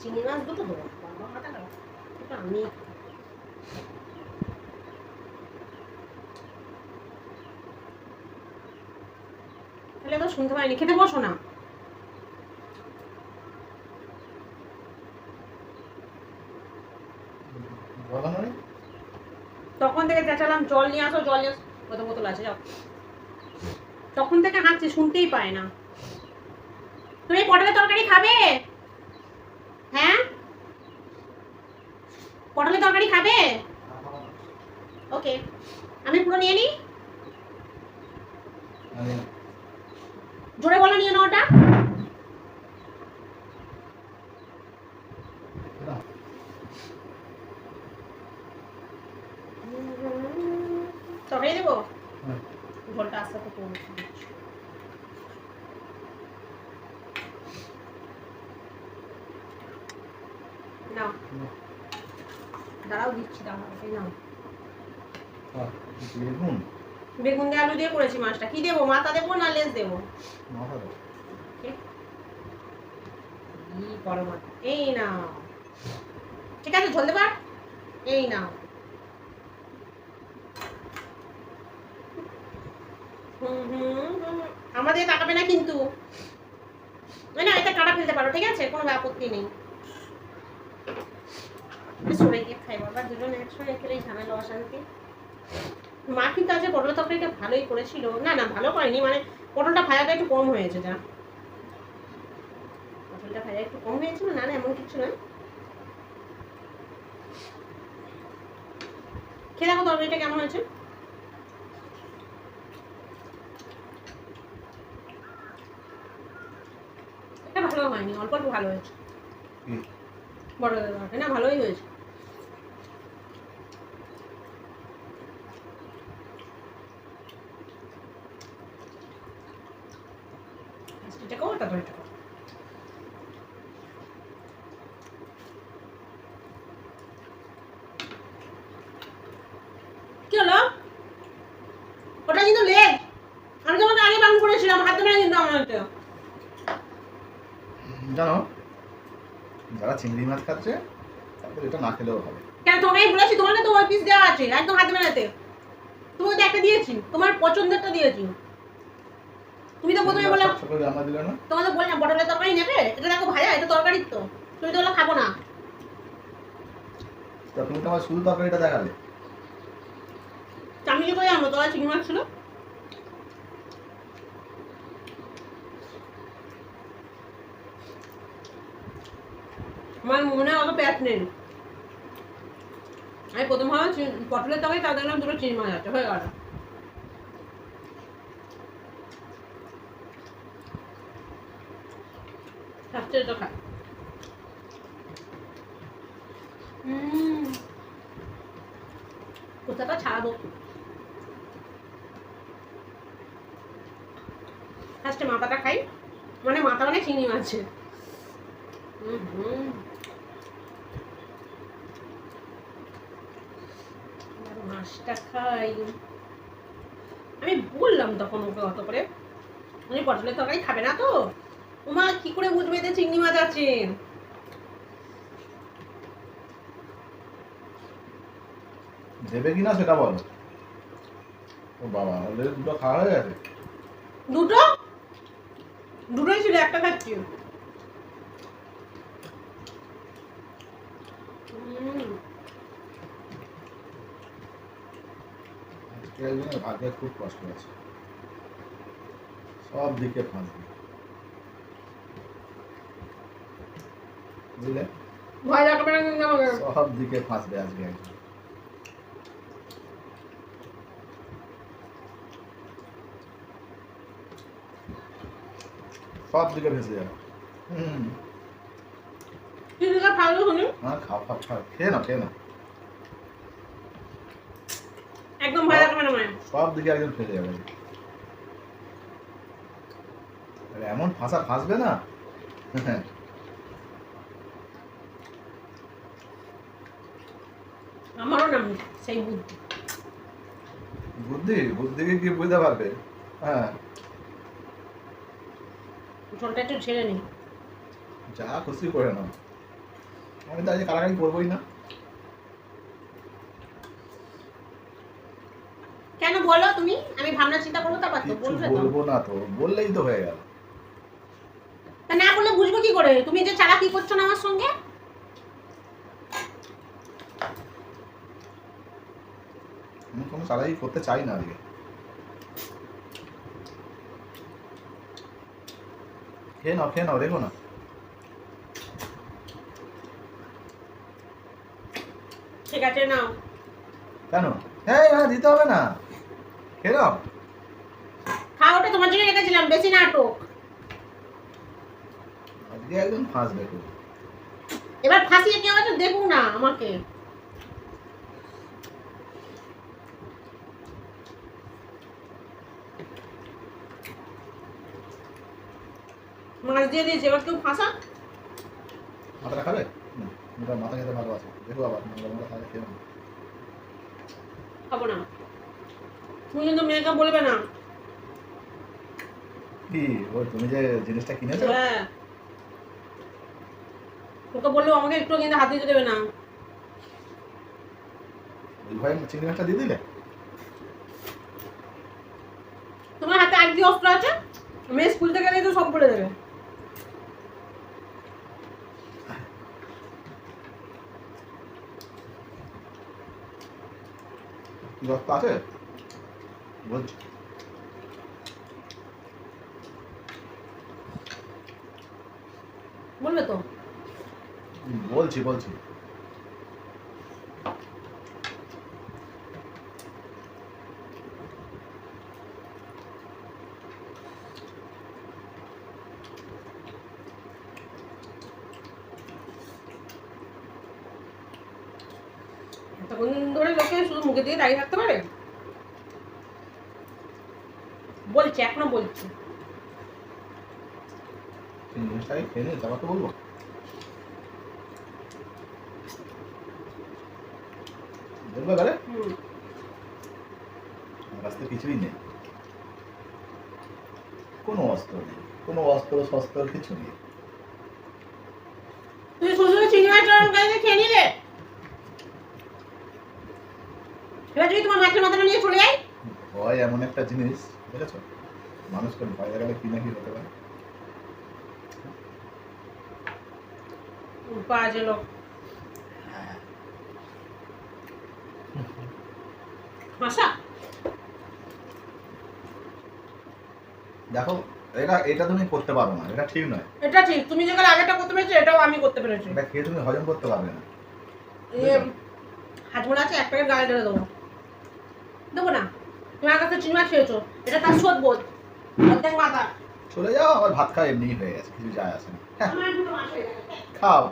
চিংড়ি মাছ দুটো দেবো, বাবা মাথা খারাপ, এটা আমি তাহলে তো শুনতে পাইনি। খেতে বসো না। তখন থেকে চেঁচালাম জল নিয়ে আসো, জল নিয়ে আসো, কত বোতল আছে যাও। তখন থেকে হাঁটছি, শুনতেই পায় না। তুমি পটলের তরকারি খাবে? হ্যাঁ, পটলের তরকারি খাবে? ওকে, আমি পুরো নিয়ে নিই। জোরে বলো, নিয়ে নাও ওটা। তরকারি দেবো, ঝোলটা আস্তে আস্তে কমে নাও। দাঁড়াও দিচ্ছি, দাঁড়াও, এই নাও। বেগুন, বেগুন দিয়ে আলু দিয়ে করেছি মাছটা। কি দেবো, মাথা দেবো না লেজ দেবো? মাথা দেবো। এই নাও, ঠিক আছে, ঝোল দেবা। এই নাও। আমাদের তাকাবে না কিন্তু, না এটা কাটা ফেলতে পারো, ঠিক আছে, কোনো আপত্তি নেই। সবাইকে খাই বাবা, দুজনে একসঙ্গে খেলেই ঝামেলা অশান্তি। মা কিন্তু আজকে পটল তরকারিটা ভালোই করেছিল। না না, ভালো করেনি, মানে পটলটা ভাজাটা একটু কম হয়েছে। যা, পটলটা ভাজা একটু কম হয়েছিল, না না এমন কিছু নয়। খেয়ে দেখো তরকারিটা কেমন হয়েছে। এটা ভালো হয়নি, অল্প অল্প ভালো হয়েছে। বড় তরকারি না, ভালোই হয়েছে। এটা কো, তারপর এটা কি হলো? ওটা কিন্তু লেগ, আমি তোমাকে আগে বারণ করেছিলাম, হাতে মেরে কিন্তু আমার হাতে। জানো, যারা চিংড়ি মাছ খাচ্ছে তাদের এটা না খেলেও হবে। কেন, তোমাকে বলেছি, তোমাকে তো ওই পিস দেওয়া আছে, একদম হাতে মেরাতে। তোমাকে তো একটা দিয়েছি, তোমার পছন্দেরটা দিয়েছি। তুমি তো প্রথমে বললে সকলে রান্না দিলে না, তোমাকে বললাম পটলের তরকারি নেবে, এটা দেখো ভাজা, এটা তরকারি তো। তুমি তো বললে খাবো না। তা তুমি তো আমার শুধু তরকারিটা দেখালে। আমি কি করে জানবো তোমার চিংড়ি মাছ ছিল? আমার মনে অত প্যাচ নেই। আমি প্রথম ভাবে পটলের তরকারি, তার দেখলাম দুটো চিংড়ি মাছ আছে, হয়ে গেল। ফার্স্টে এটা খাই। কোথাটা ছাড়াবো, ফার্স্টে মাথাটা খাই, মানে মাথা মানে চিংড়ি মাছের। মাছটা খাই। আমি বললাম তখন ওকে অত করে, উনি পটলের তরকারি খাবে না তো। ওমা কি করে বুঝবে যে চিংড়ি মাছ আছে? দেবে কিনা সেটা বলো। ও বাবা, অলরেডি দুটো খাওয়া হয়ে গেছে। দুটো, দুটোই ছিল, একটা খাচ্ছি। ভাগ্যে খুব কষ্ট আছে, সব দিকে ফাঁসবে, বুঝলে, ভয় লাগবে না কিন্তু আমাকে। সব দিকে ফাঁসবে আজকে একদম। সব দিকে ভেসে যাবে। কিছুটা খাওয়া শুনি। হ্যাঁ, খাও খাও খাও, খেয়ে নাও খেয়ে নাও। একদম ভয় লাগবে না মানে। সব দিকে একদম ফেলে যাবে। এমন ফাঁসা ফাঁসবে না। আমারও নাম সেই বুদ্ধি। বুদ্ধি, বুদ্ধিকে কি বুঝতে পারবে? হ্যাঁ, ঝোলটা একটু ছেড়ে নিই। যা খুশি করে নাও। আমি তো আজকে কারাকারি করবোই না। কেন বলো তুমি? আমি ভাবনা চিন্তা করবো তারপর তো কিছু বলবে তো। বলবো না তো, বললেই তো হয়ে গেল। তা না বললে বুঝবো কি করে তুমি যে চালাকি করছো না আমার সঙ্গে? আমি কোনো চালাই করতে চাই না আজকে। খেয়ে নাও রেখো না। ঠিক আছে নাও। কেন? হ্যাঁ দিতে হবে না, খেয়ে নাও। খাও, ওটা তোমার জন্য রেখেছিলাম, বেশি নাটক। আজকে একদম ফাঁসবে তো। এবার ফাঁসিয়ে কেউ আছে দেখুন না আমাকে। মাছ দিয়ে দিয়েছি, এবার কেউ ফাঁসা। মাথাটা খাবে? মাথা খেতে ভালো আছে, দেখো আবার মাথা খাবে, খেয়ে নাও। খাবো না। তুমি কিন্তু মেয়েকে বলবে না। কি ওই তুমি যে জিনিসটা কিনেছো, হ্যাঁ, ওকে বললেও আমাকে একটু কিন্তু হাত দিতে দেবে না। ওই ভয়ে চিংড়ি মাছটা দিয়ে দিলে। তোমার হাতে আর কি অস্ত্র আছে? মেয়ে স্কুল থেকে গেলেই তো সব বলে দেবে। কি রক্ত আছে বলছি। বলবে তো। বলছি এতক্ষণ ধরে লোকে শুধু মুখে দিয়ে দাঁড়িয়ে থাকতে পারে? বলছি, এখনো বলছি। সেই জিনিসটাকে খেয়ে নিয়ে তারপর তো বলবো। বলবে ঘরে আমার কাছ থেকে কিছুই নেই, কোনো অস্ত্র নেই, কোনো অস্ত্র শস্ত্র কিছু নেই। তুমি শুধু চিংড়ি মাছ কাছে খেয়ে নিলে, এবার যদি তোমার মাছের মাথাটা নিয়ে চলে যায়। ভয় এমন একটা জিনিস, বুঝেছো? মানুষকে ভয় দেখালে কি না কি হতে পারে। বাজে লোক। হাসা। দেখো এটা তুমি করতে পারো না, এটা ঠিক নয়। এটা ঠিক, তুমি যেগুলো আগেটা করতে পেরেছো এটাও আমি করতে পেরেছি। এটা খেয়ে তুমি হজম করতে পারবে না। হাত মনে আছে, এক প্যাকেট গায়ে ঢেলে দেবো। দেবো না? তুমি আমার কাছে চিংড়ি মাছ খেয়েছো, এটা তার শোধ বোধ। অর্ধেক মাথা। চলে যাও, আমার ভাত খাওয়া এমনিই হয়ে গেছে, কিছু যায় আসে না। আমার দুটো মাছ হয়ে গেছে। খাও।